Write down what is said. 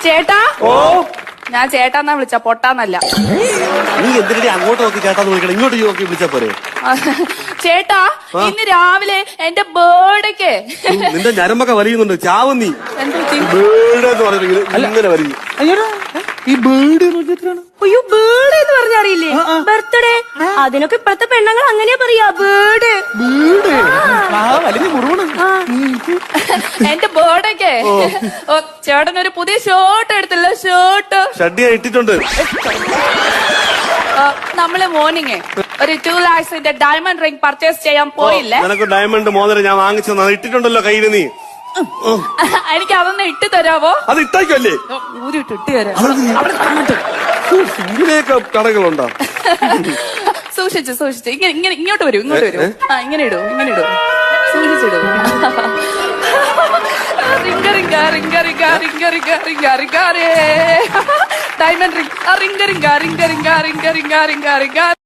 ചേട്ടാ ഓ ഞാൻ ചേട്ടാന്നാ വിളിച്ച പൊട്ടാന്നല്ല. നീ എന്തിനാ അങ്ങോട്ട് നോക്കി ചേട്ടാന്ന് വിളിക്കണം, ഇങ്ങോട്ട് നോക്കി വിളിച്ചാ പോരെ? ചേട്ടാ ഇന്ന് രാവിലെ എന്റെ ബേർഡേക്ക് നിന്റെ ഞരമ്പൊക്കെ വലിയുന്നുണ്ട്, ചാവും നീ. എന്ത് പറ്റി? ബേർഡ് എന്ന് പറഞ്ഞിട്ട് ഇങ്ങനെ വലിയും. അയ്യോടാ ഈ ബേർഡ് എന്ന് പറഞ്ഞിട്ടാണ്. അയ്യോ ബേർഡ് എന്ന് പറഞ്ഞറിയില്ലേ? ബർത്ത്ഡേ അതിനൊക്കെ ഇപ്പഴത്തെ പെണ്ണുങ്ങൾ അങ്ങനെയാ പറയാ, ബേർഡ്. വലിയ മുറിവാണ്. എന്റെ ബേർഡേക്ക് ചേട്ടനൊരു പുതിയ ഷർട്ട് എടുത്തില്ല, ഷർട്ട് ഷഡ്ഡിയ ഇട്ടിട്ടുണ്ട്. നമ്മള് മോർണിംഗ് ഒരു 2 lakhs ഡയമണ്ട് റിംഗ് പർച്ചേസ് ചെയ്യാൻ പോയില്ലേ? നിനക്ക് ഡയമണ്ട് മോതിരം ഞാൻ വാങ്ങിച്ചു ഇട്ടിട്ടുണ്ടല്ലോ കയ്യിൽ നീ. എനിക്ക് അതൊന്ന് ഇട്ട് തരാവോ? അത് ഇട്ടേക്കല്ലേ? ഊരിട്ട് ഇട്ട് തരാം. ഇങ്ങനെയൊക്കെ കടകളുണ്ടോ? സൂക്ഷിച്ച് സൂക്ഷിച്ച് ഇങ്ങോട്ട് വരൂ, ഇങ്ങോട്ട് വരൂ. ഇങ്ങനെ ഇടൂ, ഇങ്ങനെ ഇടൂ, സൂക്ഷിച്ചിടൂ. റിംഗ റിംഗ റിംഗ റിംഗ റിംഗ റിംഗ റിംഗ റിംഗ ഡയമണ്ട് റിംഗ് റിംഗ റിംഗ റിംഗ റിംഗ റിംഗ റിംഗ റിംഗ റിംഗ